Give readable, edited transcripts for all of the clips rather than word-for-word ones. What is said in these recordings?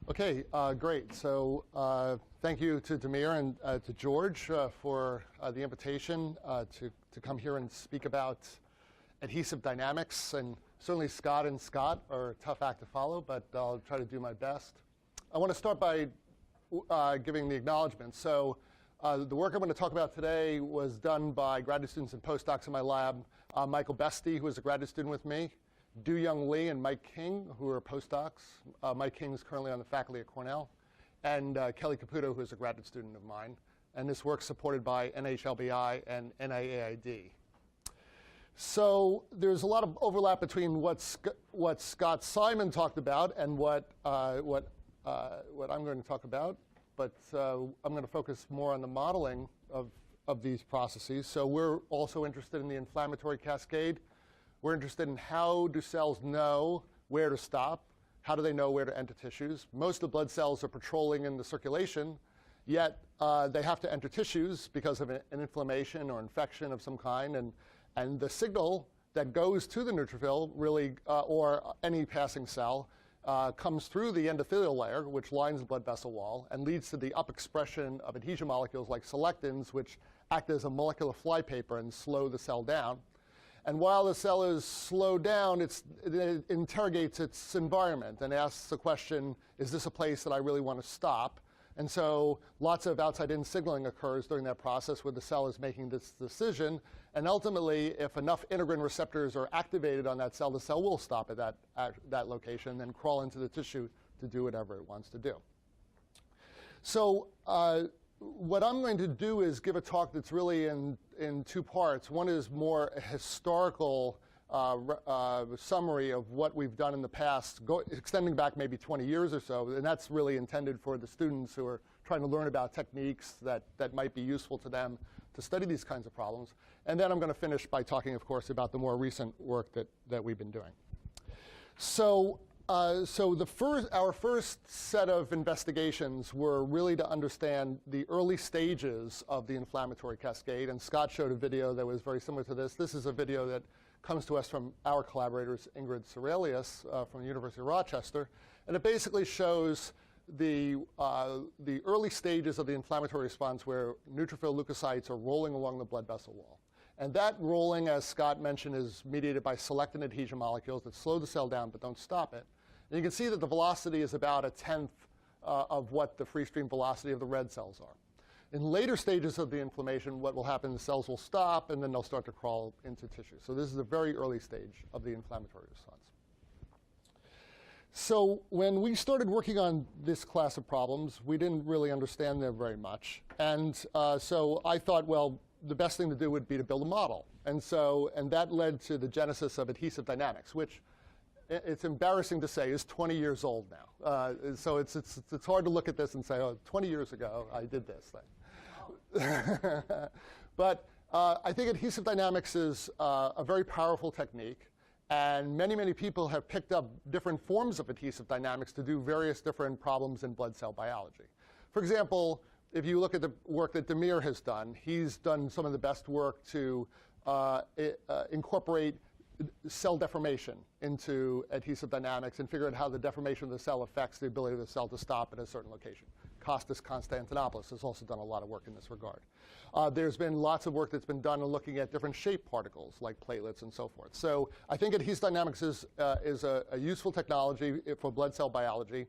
Okay, great. So thank you to Demir and to George for the invitation to come here and speak about adhesive dynamics. And certainly Scott are a tough act to follow, but I'll try to do my best. I want to start by giving the acknowledgement. So the work I'm going to talk about today was done by graduate students and postdocs in my lab. Michael Bestie, who was a graduate student with me, Do-Young Lee and Mike King, who are postdocs. Mike King is currently on the faculty at Cornell. And Kelly Caputo, who is a graduate student of mine. And this work is supported by NHLBI and NIAID. So there's a lot of overlap between what Scott Simon talked about and what I'm going to talk about. But I'm going to focus more on the modeling of these processes. So we're also interested in the inflammatory cascade. We're interested in how do cells know where to stop? How do they know where to enter tissues? Most of the blood cells are patrolling in the circulation, yet they have to enter tissues because of an inflammation or infection of some kind. And the signal that goes to the neutrophil, really, or any passing cell, comes through the endothelial layer, which lines the blood vessel wall, and leads to the upexpression of adhesion molecules like selectins, which act as a molecular flypaper and slow the cell down. And while the cell is slowed down, it interrogates its environment and asks the question, is this a place that I really want to stop? And so lots of outside-in signaling occurs during that process where the cell is making this decision. And ultimately, if enough integrin receptors are activated on that cell, the cell will stop at that location and then crawl into the tissue to do whatever it wants to do. So what I'm going to do is give a talk that's really in two parts. One is more a historical summary of what we've done in the past, extending back maybe 20 years or so. And that's really intended for the students who are trying to learn about techniques that might be useful to them to study these kinds of problems. And then I'm going to finish by talking, of course, about the more recent work that we've been doing. So our first set of investigations were really to understand the early stages of the inflammatory cascade. And Scott showed a video that was very similar to this. This is a video that comes to us from our collaborators, Ingrid Serelius from the University of Rochester. And it basically shows the early stages of the inflammatory response where neutrophil leukocytes are rolling along the blood vessel wall. And that rolling, as Scott mentioned, is mediated by selectin adhesion molecules that slow the cell down but don't stop it. And you can see that the velocity is about 1/10 of what the free stream velocity of the red cells are. In later stages of the inflammation, what will happen, the cells will stop, and then they'll start to crawl into tissue. So this is a very early stage of the inflammatory response. So when we started working on this class of problems, we didn't really understand them very much. And so I thought, well, the best thing to do would be to build a model. And that led to the genesis of adhesive dynamics, which it's embarrassing to say is 20 years old now. So it's hard to look at this and say, oh, 20 years ago, I did this thing. But I think adhesive dynamics is a very powerful technique. And many, many people have picked up different forms of adhesive dynamics to do various different problems in blood cell biology. For example, if you look at the work that Demir has done, he's done some of the best work to incorporate cell deformation into adhesive dynamics and figure out how the deformation of the cell affects the ability of the cell to stop at a certain location. Costas Constantinopoulos has also done a lot of work in this regard. There's been lots of work that's been done in looking at different shaped particles like platelets and so forth. So I think adhesive dynamics is a useful technology for blood cell biology.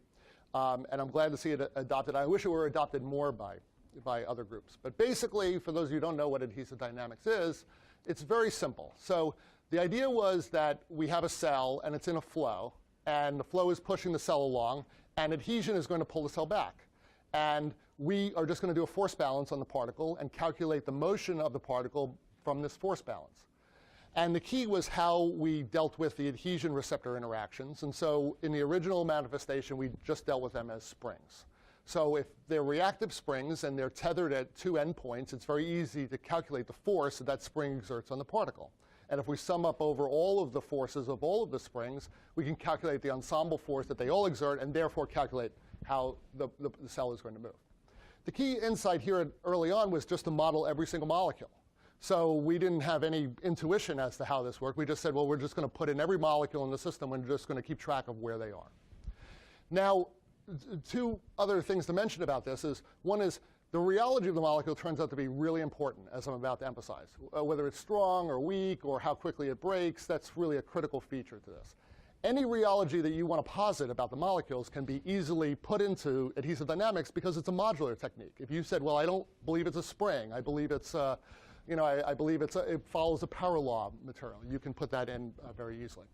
And I'm glad to see it adopted. I wish it were adopted more by other groups. But basically, for those of you who don't know what adhesive dynamics is, it's very simple. So the idea was that we have a cell, and it's in a flow. And the flow is pushing the cell along. And adhesion is going to pull the cell back. And we are just going to do a force balance on the particle and calculate the motion of the particle from this force balance. And the key was how we dealt with the adhesion receptor interactions. And so in the original manifestation, we just dealt with them as springs. So if they're reactive springs and they're tethered at two endpoints, it's very easy to calculate the force that spring exerts on the particle. And if we sum up over all of the forces of all of the springs, we can calculate the ensemble force that they all exert and therefore calculate how the cell is going to move. The key insight here early on was just to model every single molecule. So we didn't have any intuition as to how this worked. We just said, well, we're just going to put in every molecule in the system and we're just going to keep track of where they are. Now, two other things to mention about this is, one is the rheology of the molecule turns out to be really important, as I'm about to emphasize. Whether it's strong or weak or how quickly it breaks, that's really a critical feature to this. Any rheology that you want to posit about the molecules can be easily put into adhesive dynamics because it's a modular technique. If you said, well, I don't believe it's a spring, I believe it's I believe it follows a power law material, you can put that in very easily.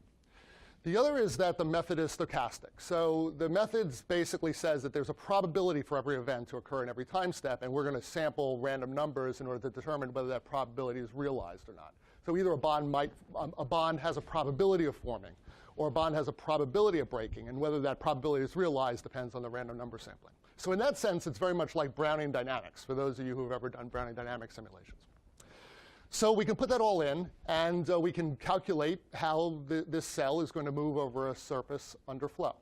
The other is that the method is stochastic. So the method basically says that there's a probability for every event to occur in every time step, and we're going to sample random numbers in order to determine whether that probability is realized or not. So either a bond has a probability of forming, or a bond has a probability of breaking, and whether that probability is realized depends on the random number sampling. So in that sense, it's very much like Brownian dynamics, for those of you who have ever done Brownian dynamics simulations. So we can put that all in, and we can calculate how this cell is going to move over a surface under flow.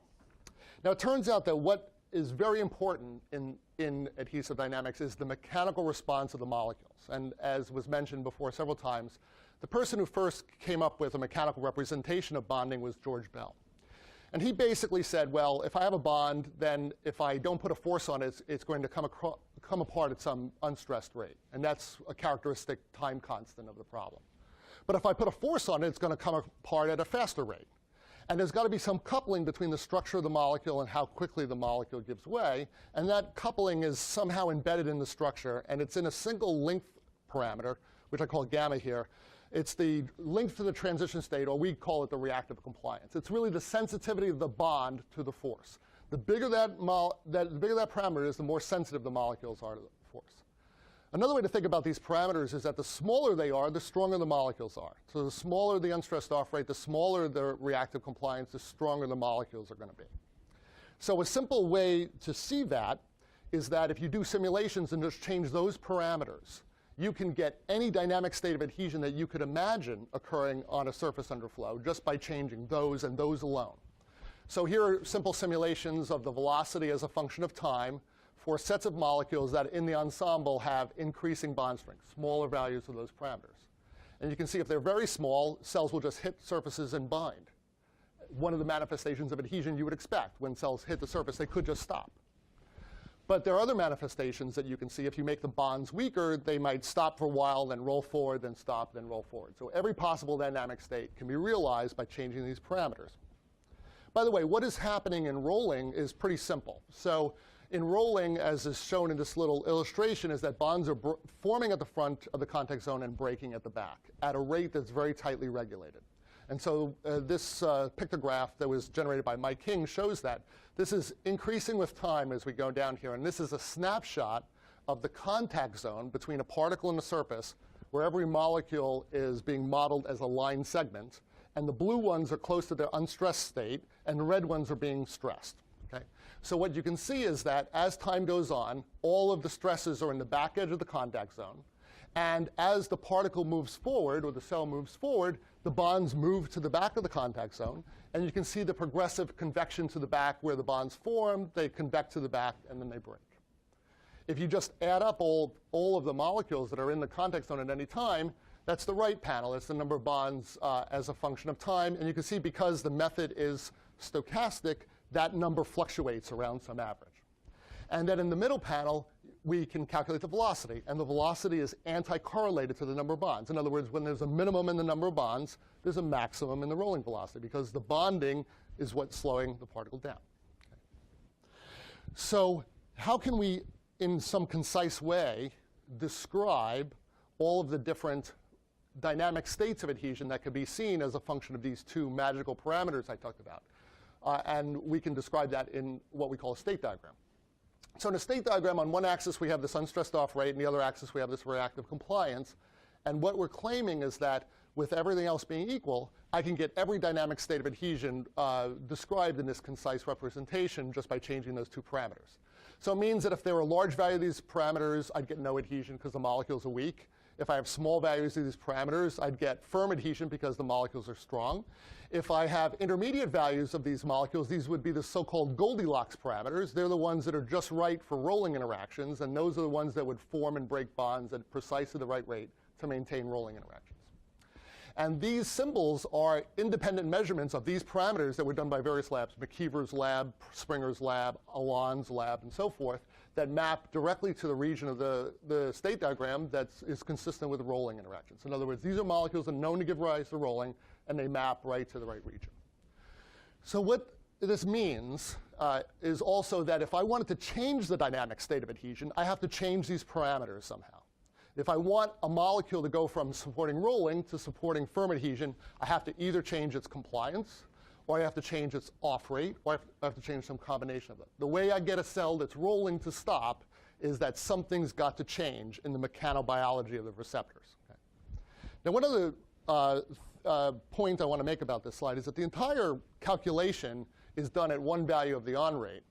Now, it turns out that what is very important in adhesive dynamics is the mechanical response of the molecules. And as was mentioned before several times, the person who first came up with a mechanical representation of bonding was George Bell. And he basically said, well, if I have a bond, then if I don't put a force on it, it's going to come apart at some unstressed rate. And that's a characteristic time constant of the problem. But if I put a force on it, it's going to come apart at a faster rate. And there's got to be some coupling between the structure of the molecule and how quickly the molecule gives way. And that coupling is somehow embedded in the structure, and it's in a single length parameter, which I call gamma here. It's the length to the transition state, or we call it the reactive compliance. It's really the sensitivity of the bond to the force. The bigger that parameter is, the more sensitive the molecules are to the force. Another way to think about these parameters is that the smaller they are, the stronger the molecules are. So the smaller the unstressed off rate, the smaller the reactive compliance, the stronger the molecules are going to be. So a simple way to see that is that if you do simulations and just change those parameters, you can get any dynamic state of adhesion that you could imagine occurring on a surface under flow just by changing those and those alone. So here are simple simulations of the velocity as a function of time for sets of molecules that in the ensemble have increasing bond strength, smaller values of those parameters. And you can see if they're very small, cells will just hit surfaces and bind. One of the manifestations of adhesion you would expect. When cells hit the surface, they could just stop. But there are other manifestations that you can see. If you make the bonds weaker, they might stop for a while, then roll forward, then stop, then roll forward. So every possible dynamic state can be realized by changing these parameters. By the way, what is happening in rolling is pretty simple. So in rolling, as is shown in this little illustration, is that bonds are forming at the front of the contact zone and breaking at the back at a rate that's very tightly regulated. And so this pictograph that was generated by Mike King shows that. This is increasing with time as we go down here. And this is a snapshot of the contact zone between a particle and a surface where every molecule is being modeled as a line segment. And the blue ones are close to their unstressed state, and the red ones are being stressed. Okay? So what you can see is that as time goes on, all of the stresses are in the back edge of the contact zone. And as the particle moves forward, or the cell moves forward, the bonds move to the back of the contact zone. And you can see the progressive convection to the back where the bonds form, they convect to the back, and then they break. If you just add up all of the molecules that are in the contact zone at any time, that's the right panel. It's the number of bonds as a function of time. And you can see because the method is stochastic, that number fluctuates around some average. And then in the middle panel, we can calculate the velocity. And the velocity is anti-correlated to the number of bonds. In other words, when there's a minimum in the number of bonds, there's a maximum in the rolling velocity, because the bonding is what's slowing the particle down. Okay. So how can we, in some concise way, describe all of the different dynamic states of adhesion that could be seen as a function of these two magical parameters I talked about? And we can describe that in what we call a state diagram. So in a state diagram, on one axis we have this unstressed off rate, and the other axis we have this reactive compliance. And what we're claiming is that with everything else being equal, I can get every dynamic state of adhesion described in this concise representation just by changing those two parameters. So it means that if there were a large value of these parameters, I'd get no adhesion because the molecules are weak. If I have small values of these parameters, I'd get firm adhesion because the molecules are strong. If I have intermediate values of these molecules, these would be the so-called Goldilocks parameters. They're the ones that are just right for rolling interactions, and those are the ones that would form and break bonds at precisely the right rate to maintain rolling interactions. And these symbols are independent measurements of these parameters that were done by various labs, McKeever's lab, Springer's lab, Alon's lab, and so forth, that map directly to the region of the state diagram that is consistent with rolling interactions. In other words, these are molecules that are known to give rise to rolling, and they map right to the right region. So what this means is also that if I wanted to change the dynamic state of adhesion, I have to change these parameters somehow. If I want a molecule to go from supporting rolling to supporting firm adhesion, I have to either change its compliance, or I have to change its off rate, or I have to change some combination of them. The way I get a cell that's rolling to stop is that something's got to change in the mechanobiology of the receptors. Okay? Now, one other point I want to make about this slide is that the entire calculation is done at one value of the on rate.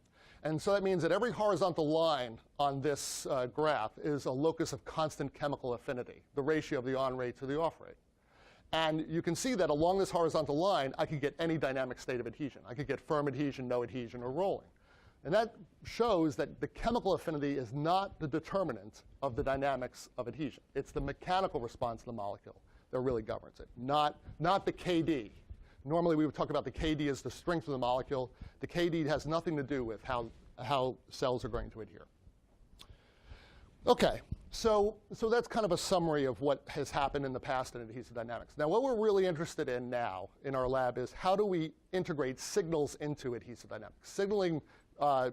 And so that means that every horizontal line on this graph is a locus of constant chemical affinity, the ratio of the on rate to the off rate. And you can see that along this horizontal line, I could get any dynamic state of adhesion. I could get firm adhesion, no adhesion, or rolling. And that shows that the chemical affinity is not the determinant of the dynamics of adhesion. It's the mechanical response to the molecule that really governs it, not the KD. Normally, we would talk about the KD as the strength of the molecule. The KD has nothing to do with how cells are going to adhere. OK, so that's kind of a summary of what has happened in the past in adhesive dynamics. Now, what we're really interested in now in our lab is how do we integrate signals into adhesive dynamics, signaling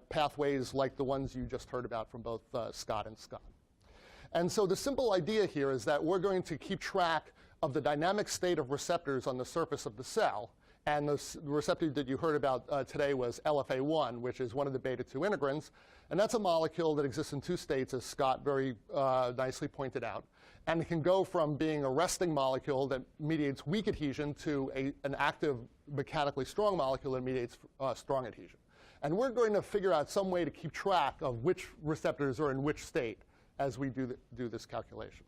pathways like the ones you just heard about from both Scott and Scott. And so the simple idea here is that we're going to keep track of the dynamic state of receptors on the surface of the cell. And the receptor that you heard about today was LFA1, which is one of the beta-2 integrins. And that's a molecule that exists in two states, as Scott very nicely pointed out. And it can go from being a resting molecule that mediates weak adhesion to an active, mechanically strong molecule that mediates strong adhesion. And we're going to figure out some way to keep track of which receptors are in which state as we do this calculation.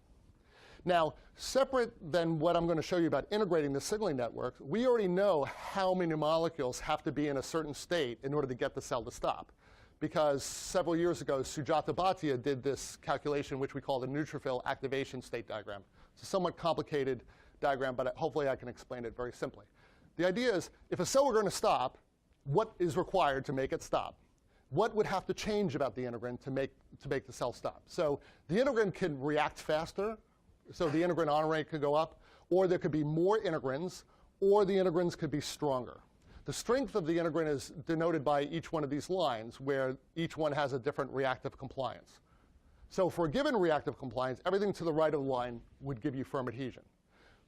Now, separate than what I'm going to show you about integrating the signaling network, we already know how many molecules have to be in a certain state in order to get the cell to stop. Because several years ago, Sujata Bhatia did this calculation, which we call the neutrophil activation state diagram. It's a somewhat complicated diagram, but hopefully I can explain it very simply. The idea is, if a cell were going to stop, what is required to make it stop? What would have to change about the integrin to make the cell stop? So the integrin can react faster. So the integrin on rate could go up, or there could be more integrins, or the integrins could be stronger. The strength of the integrin is denoted by each one of these lines, where each one has a different reactive compliance. So for a given reactive compliance, everything to the right of the line would give you firm adhesion.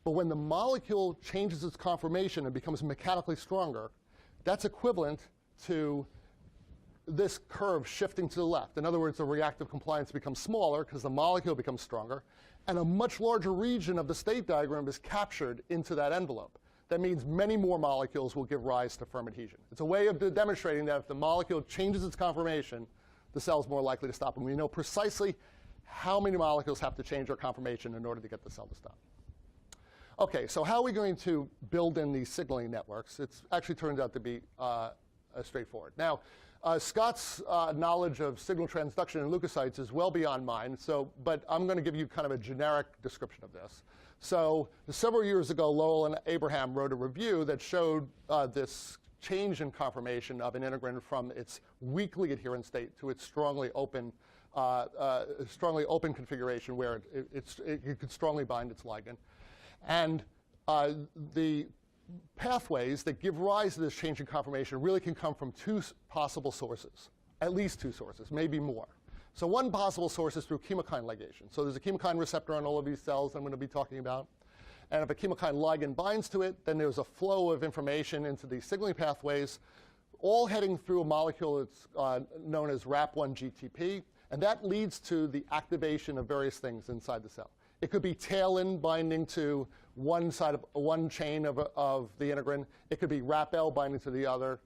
But when the molecule changes its conformation and becomes mechanically stronger, that's equivalent to this curve shifting to the left. In other words, the reactive compliance becomes smaller because the molecule becomes stronger, and a much larger region of the state diagram is captured into that envelope. That means many more molecules will give rise to firm adhesion. It's a way of demonstrating that if the molecule changes its conformation, the cell is more likely to stop. And we know precisely how many molecules have to change their conformation in order to get the cell to stop. OK, so how are we going to build in these signaling networks? It actually turns out to be straightforward. Now, Scott's knowledge of signal transduction in leukocytes is well beyond mine, but I'm going to give you kind of a generic description of this. So several years ago, Lowell and Abraham wrote a review that showed this change in conformation of an integrin from its weakly adherent state to its strongly open configuration where it could strongly bind its ligand. And the pathways that give rise to this change in conformation really can come from two possible sources, at least two sources, maybe more. So one possible source is through chemokine ligation. So there's a chemokine receptor on all of these cells I'm going to be talking about. And if a chemokine ligand binds to it, then there's a flow of information into these signaling pathways, all heading through a molecule that's known as RAP1-GTP. And that leads to the activation of various things inside the cell. It could be tailin binding to one side of one chain of the integrin. It could be RAP-L binding to the other.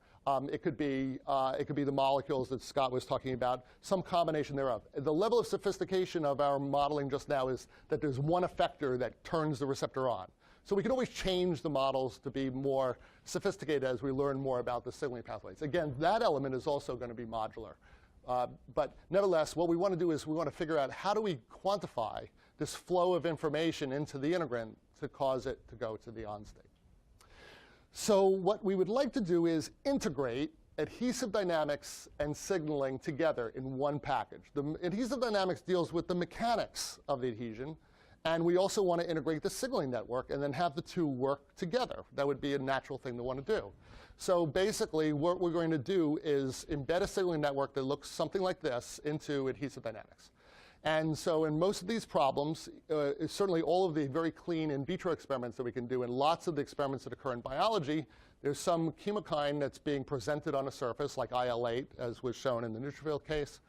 It could be the molecules that Scott was talking about, some combination thereof. The level of sophistication of our modeling just now is that there's one effector that turns the receptor on. So we can always change the models to be more sophisticated as we learn more about the signaling pathways. Again, that element is also going to be modular. But nevertheless, what we want to do is we want to figure out how do we quantify this flow of information into the integrin to cause it to go to the on state. So what we would like to do is integrate adhesive dynamics and signaling together in one package. The adhesive dynamics deals with the mechanics of the adhesion, and we also want to integrate the signaling network and then have the two work together. That would be a natural thing to want to do. So basically, what we're going to do is embed a signaling network that looks something like this into adhesive dynamics. And so in most of these problems, certainly all of the very clean in vitro experiments that we can do and lots of the experiments that occur in biology, there's some chemokine that's being presented on a surface, like IL-8, as was shown in the neutrophil case.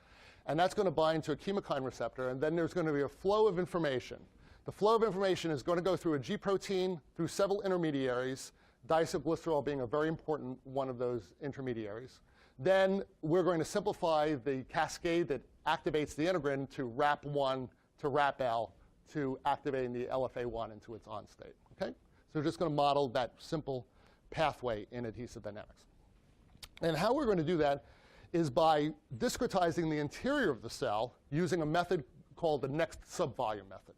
And that's going to bind to a chemokine receptor, and then there's going to be a flow of information. The flow of information is going to go through a G protein, through several intermediaries, diacylglycerol being a very important one of those intermediaries. Then we're going to simplify the cascade that activates the integrin to RAP1 to RAP-L to activating the LFA1 into its on state. Okay? So we're just going to model that simple pathway in adhesive dynamics. And how we're going to do that is by discretizing the interior of the cell using a method called the next subvolume method.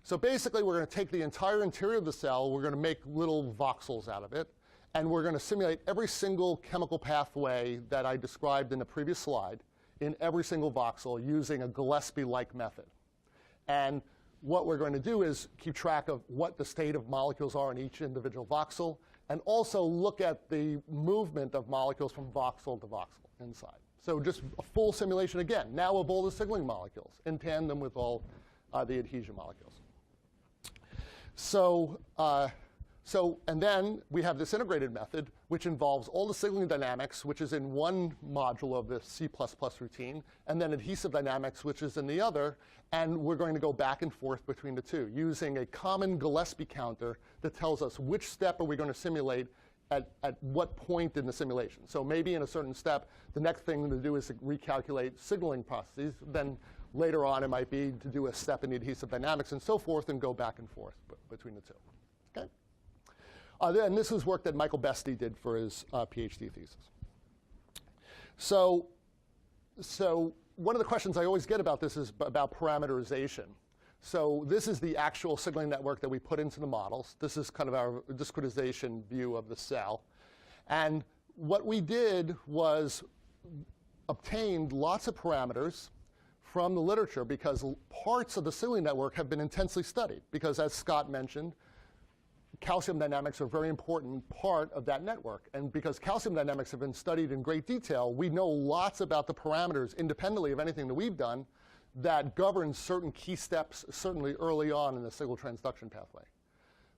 So basically, we're going to take the entire interior of the cell, we're going to make little voxels out of it, and we're going to simulate every single chemical pathway that I described in the previous slide in every single voxel using a Gillespie-like method. And what we're going to do is keep track of what the state of molecules are in each individual voxel, and also look at the movement of molecules from voxel to voxel inside. So just a full simulation again, now of all the signaling molecules in tandem with all the adhesion molecules. And then we have this integrated method, which involves all the signaling dynamics, which is in one module of the C++ routine, and then adhesive dynamics, which is in the other. And we're going to go back and forth between the two using a common Gillespie counter that tells us which step are we going to simulate at what point in the simulation. So maybe in a certain step, the next thing to do is to recalculate signaling processes. Then later on, it might be to do a step in the adhesive dynamics and so forth and go back and forth between the two. Okay? And this was work that Michael Bestie did for his PhD thesis. So one of the questions I always get about this is about parameterization. So this is the actual signaling network that we put into the models. This is kind of our discretization view of the cell. And what we did was obtained lots of parameters from the literature because parts of the signaling network have been intensely studied. Because as Scott mentioned, calcium dynamics are a very important part of that network. And because calcium dynamics have been studied in great detail, we know lots about the parameters independently of anything that we've done that govern certain key steps, certainly early on in the signal transduction pathway.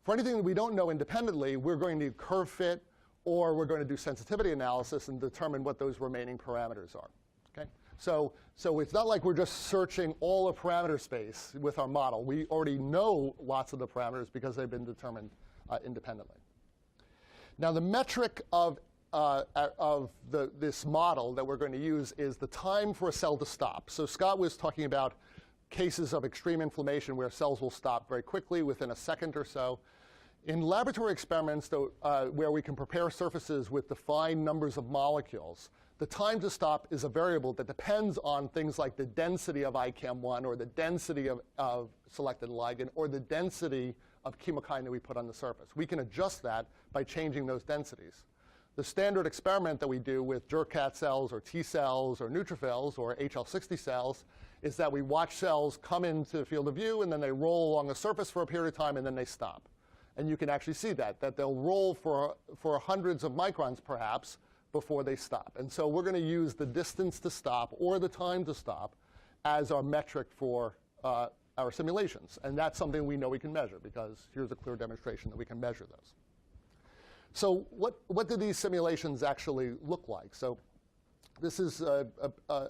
For anything that we don't know independently, we're going to curve fit, or we're going to do sensitivity analysis and determine what those remaining parameters are. Okay? So it's not like we're just searching all of parameter space with our model. We already know lots of the parameters because they've been determined independently. Now, the metric of this model that we're going to use is the time for a cell to stop. So Scott was talking about cases of extreme inflammation where cells will stop very quickly within a second or so. In laboratory experiments where we can prepare surfaces with defined numbers of molecules, the time to stop is a variable that depends on things like the density of ICAM1 or the density of selected ligand or the density of chemokine that we put on the surface. We can adjust that by changing those densities. The standard experiment that we do with Jurkat cells or T cells or neutrophils or HL60 cells is that we watch cells come into the field of view and then they roll along the surface for a period of time and then they stop. And you can actually see that they'll roll for hundreds of microns perhaps before they stop. And so we're going to use the distance to stop or the time to stop as our metric for our simulations. And that's something we know we can measure because here's a clear demonstration that we can measure those. So what do these simulations actually look like? So this is a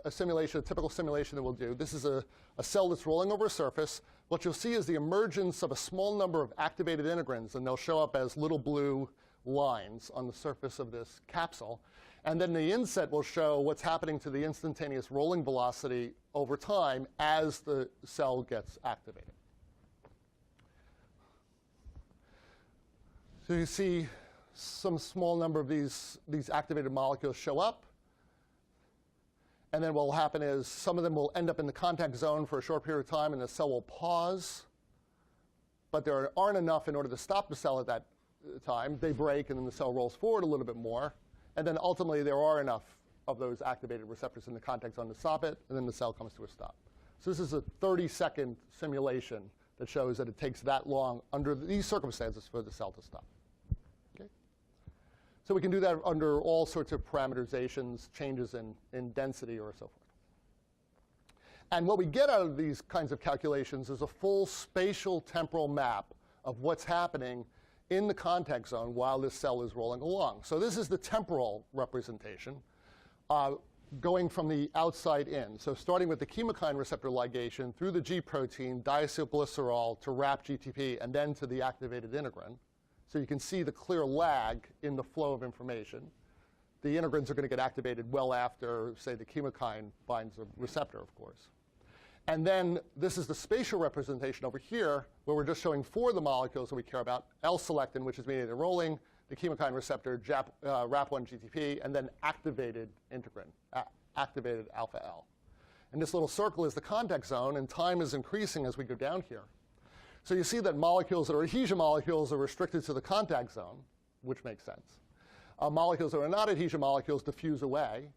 simulation, a typical simulation that we'll do. This is a cell that's rolling over a surface. What you'll see is the emergence of a small number of activated integrins, and they'll show up as little blue lines on the surface of this capsule. And then the inset will show what's happening to the instantaneous rolling velocity over time as the cell gets activated. So you see some small number of these activated molecules show up. And then what will happen is some of them will end up in the contact zone for a short period of time, and the cell will pause. but there aren't enough in order to stop the cell at that time. They break, and then the cell rolls forward a little bit more. And then ultimately, there are enough of those activated receptors in the contact zone to stop it, and then the cell comes to a stop. So this is a 30-second simulation that shows that it takes that long under these circumstances for the cell to stop. Okay? So we can do that under all sorts of parameterizations, changes in density, or so forth. And what we get out of these kinds of calculations is a full spatial temporal map of what's happening in the contact zone while this cell is rolling along. So this is the temporal representation going from the outside in. So starting with the chemokine receptor ligation through the G protein, diacylglycerol to RAP GTP, and then to the activated integrin. So you can see the clear lag in the flow of information. The integrins are going to get activated well after, say, the chemokine binds a receptor, of course. And then this is the spatial representation over here, where we're just showing 4 of the molecules that we care about: L-selectin, which is mediated rolling, the chemokine receptor, RAP1 GTP, and then activated integrin, activated alpha L. And this little circle is the contact zone, and time is increasing as we go down here. So you see that molecules that are adhesion molecules are restricted to the contact zone, which makes sense. Molecules that are not adhesion molecules diffuse away.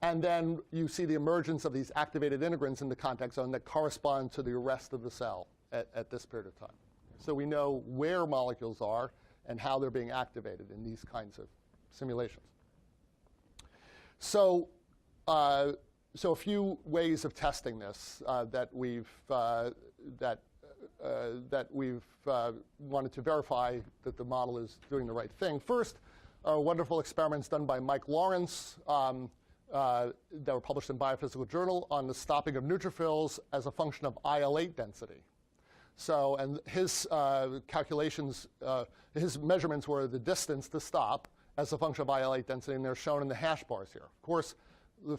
And then you see the emergence of these activated integrins in the contact zone that correspond to the rest of the cell at this period of time. So we know where molecules are and how they're being activated in these kinds of simulations. So, so a few ways of testing this that we've wanted to verify that the model is doing the right thing. First, wonderful experiments done by Mike Lawrence that were published in Biophysical Journal on the stopping of neutrophils as a function of IL-8 density. So, and his calculations, his measurements were the distance to stop as a function of IL-8 density, and they're shown in the hash bars here. Of course, the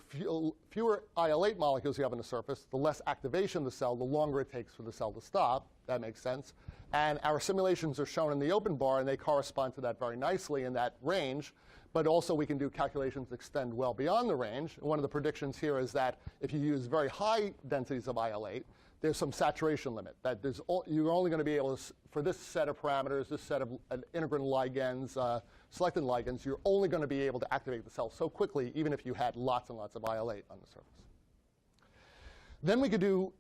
fewer IL-8 molecules you have on the surface, the less activation of the cell, the longer it takes for the cell to stop. That makes sense. And our simulations are shown in the open bar, and they correspond to that very nicely in that range. But also, we can do calculations that extend well beyond the range. And one of the predictions here is that if you use very high densities of IL-8, there's some saturation limit. That you're only going to be able to, for this set of parameters, this set of integrin ligands, selectin ligands, you're only going to be able to activate the cell so quickly, even if you had lots and lots of IL-8 on the surface. Then we could do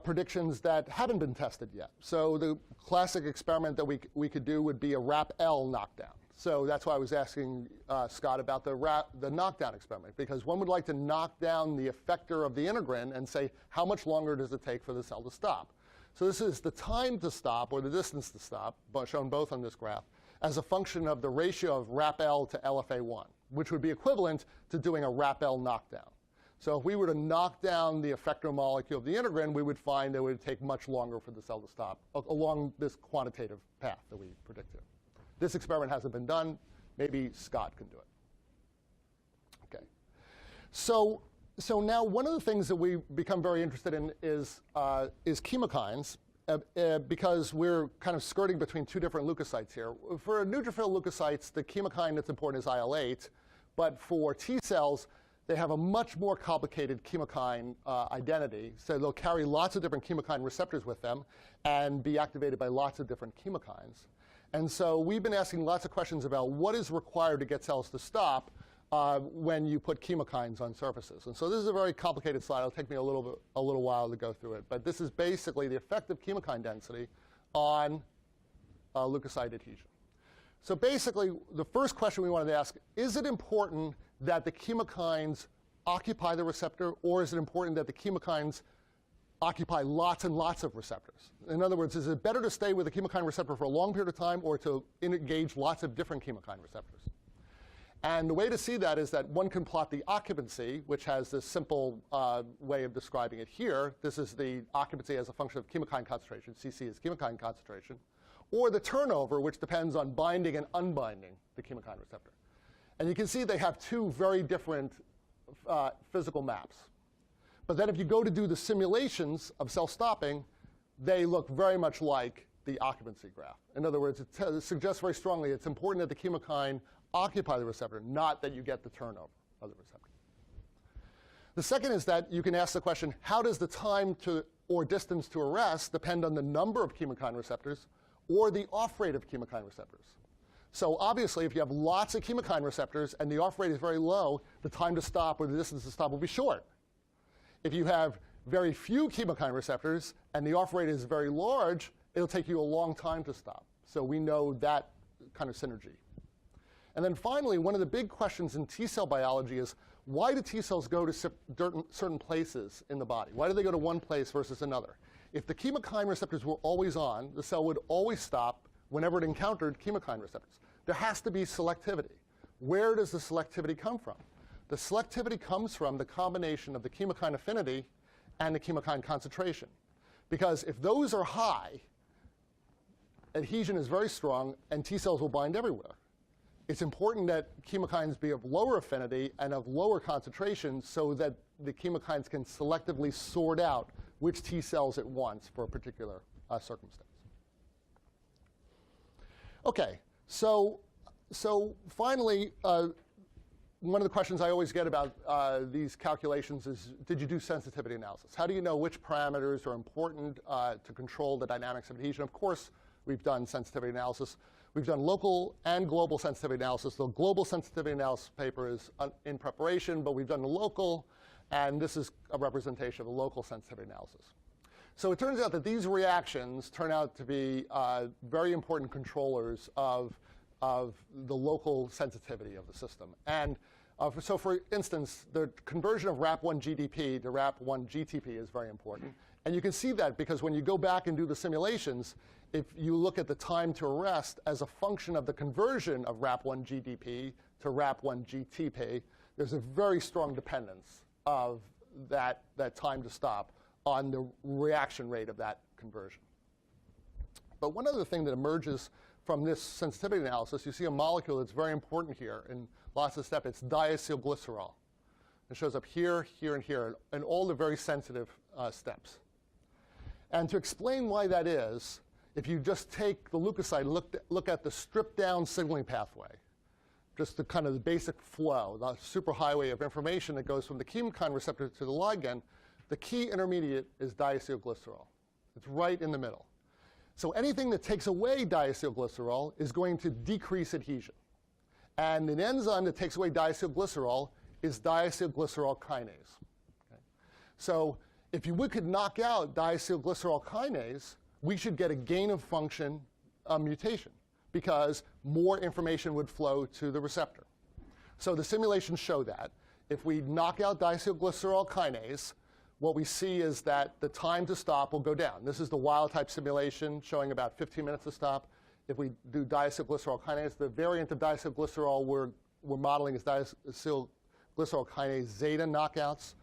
predictions that haven't been tested yet. So the classic experiment that we could do would be a RAP-L knockdown. So that's why I was asking Scott about the knockdown experiment, because one would like to knock down the effector of the integrin and say, how much longer does it take for the cell to stop? So this is the time to stop, or the distance to stop, shown both on this graph, as a function of the ratio of RAP-L to LFA1, which would be equivalent to doing a RAP-L knockdown. So if we were to knock down the effector molecule of the integrin, we would find that it would take much longer for the cell to stop along this quantitative path that we predicted. This experiment hasn't been done. Maybe Scott can do it. Okay. So now one of the things that we become very interested in is chemokines, because we're kind of skirting between 2 different leukocytes here. For neutrophil leukocytes, the chemokine that's important is IL-8. But for T cells, they have a much more complicated chemokine identity. So they'll carry lots of different chemokine receptors with them and be activated by lots of different chemokines. And so we've been asking lots of questions about what is required to get cells to stop when you put chemokines on surfaces. And so this is a very complicated slide. It'll take me a little while to go through it. But this is basically the effective chemokine density on leukocyte adhesion. So basically, the first question we wanted to ask, is it important that the chemokines occupy the receptor, or is it important that the chemokines occupy lots and lots of receptors? In other words, is it better to stay with a chemokine receptor for a long period of time, or to engage lots of different chemokine receptors? And the way to see that is that one can plot the occupancy, which has this simple way of describing it here. This is the occupancy as a function of chemokine concentration. CC is chemokine concentration. Or the turnover, which depends on binding and unbinding the chemokine receptor. And you can see they have 2 very different physical maps. But then if you go to do the simulations of cell stopping, they look very much like the occupancy graph. In other words, it suggests very strongly it's important that the chemokine occupy the receptor, not that you get the turnover of the receptor. The second is that you can ask the question, how does the time to or distance to arrest depend on the number of chemokine receptors or the off rate of chemokine receptors. So obviously, if you have lots of chemokine receptors and the off rate is very low, the time to stop or the distance to stop will be short. If you have very few chemokine receptors and the off rate is very large, it'll take you a long time to stop. So we know that kind of synergy. And then finally, one of the big questions in T cell biology is, why do T cells go to certain places in the body? Why do they go to one place versus another? If the chemokine receptors were always on, the cell would always stop whenever it encountered chemokine receptors. There has to be selectivity. Where does the selectivity come from? The selectivity comes from the combination of the chemokine affinity and the chemokine concentration. Because if those are high, adhesion is very strong, and T cells will bind everywhere. It's important that chemokines be of lower affinity and of lower concentration so that the chemokines can selectively sort out which T cells it wants for a particular circumstance. OK, so finally, one of the questions I always get about these calculations is, did you do sensitivity analysis? How do you know which parameters are important to control the dynamics of adhesion? Of course, we've done sensitivity analysis. We've done local and global sensitivity analysis. The global sensitivity analysis paper is in preparation, but we've done the local, and this is a representation of the local sensitivity analysis. So it turns out that these reactions turn out to be very important controllers of the local sensitivity of the system. And so for instance, the conversion of RAP1 GDP to RAP1 GTP is very important. And you can see that because when you go back and do the simulations, if you look at the time to arrest as a function of the conversion of RAP1 GDP to RAP1 GTP, there's a very strong dependence of that time to stop on the reaction rate of that conversion. But one other thing that emerges from this sensitivity analysis, you see a molecule that's very important here in lots of steps. It's diacylglycerol. It shows up here, here, and here, and all the very sensitive steps. And to explain why that is, if you just take the leukocyte and look at the stripped down signaling pathway, just the kind of the basic flow, the superhighway of information that goes from the chemokine receptor to the ligand, the key intermediate is diacylglycerol. It's right in the middle. So anything that takes away diacylglycerol is going to decrease adhesion. And an enzyme that takes away diacylglycerol is diacylglycerol kinase. Okay? So if we could knock out diacylglycerol kinase, we should get a gain of function mutation because more information would flow to the receptor. So the simulations show that. If we knock out diacylglycerol kinase, what we see is that the time to stop will go down. This is the wild-type simulation showing about 15 minutes to stop. If we do diacylglycerol kinase, the variant of diacylglycerol we're modeling is diacylglycerol kinase zeta knockouts.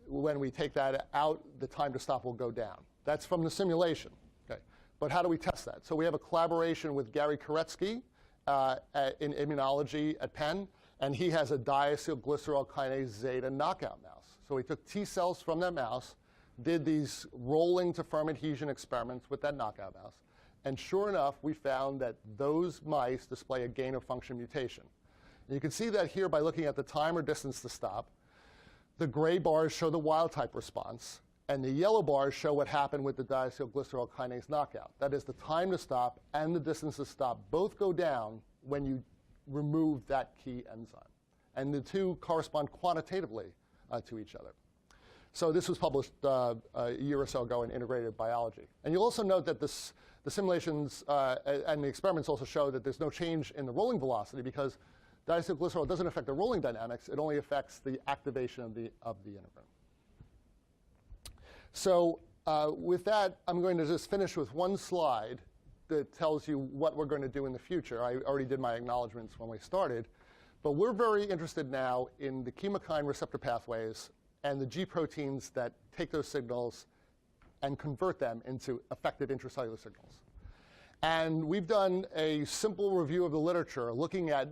When we take that out, the time to stop will go down. That's from the simulation. Okay. But how do we test that? So we have a collaboration with Gary Koretsky in immunology at Penn, and he has a diacylglycerol kinase zeta knockout mouse. So we took T cells from that mouse, did these rolling to firm adhesion experiments with that knockout mouse, and sure enough, we found that those mice display a gain of function mutation. And you can see that here by looking at the time or distance to stop. The gray bars show the wild-type response, and the yellow bars show what happened with the diacylglycerol kinase knockout. That is, the time to stop and the distance to stop both go down when you remove that key enzyme. And the two correspond quantitatively to each other. So this was published a year or so ago in Integrated Biology. And you'll also note that the simulations and the experiments also show that there's no change in the rolling velocity because diacylglycerol doesn't affect the rolling dynamics. It only affects the activation of the integrin. So with that, I'm going to just finish with one slide that tells you what we're going to do in the future. I already did my acknowledgments when we started. But we're very interested now in the chemokine receptor pathways and the G proteins that take those signals and convert them into effective intracellular signals. And we've done a simple review of the literature looking at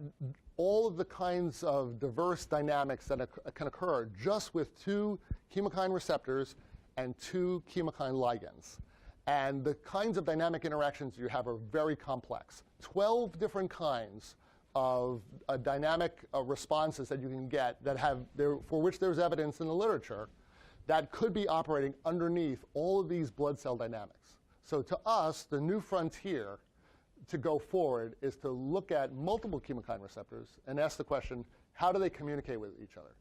all of the kinds of diverse dynamics that can occur just with 2 chemokine receptors and 2 chemokine ligands. And the kinds of dynamic interactions you have are very complex. 12 different kinds of dynamic responses that you can get that for which there's evidence in the literature that could be operating underneath all of these blood cell dynamics. So to us, the new frontier to go forward is to look at multiple chemokine receptors and ask the question, how do they communicate with each other?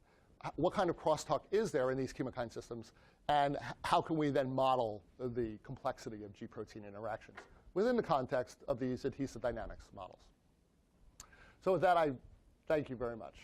What kind of crosstalk is there in these chemokine systems? And how can we then model the complexity of G-protein interactions within the context of these adhesive dynamics models? So with that, I thank you very much.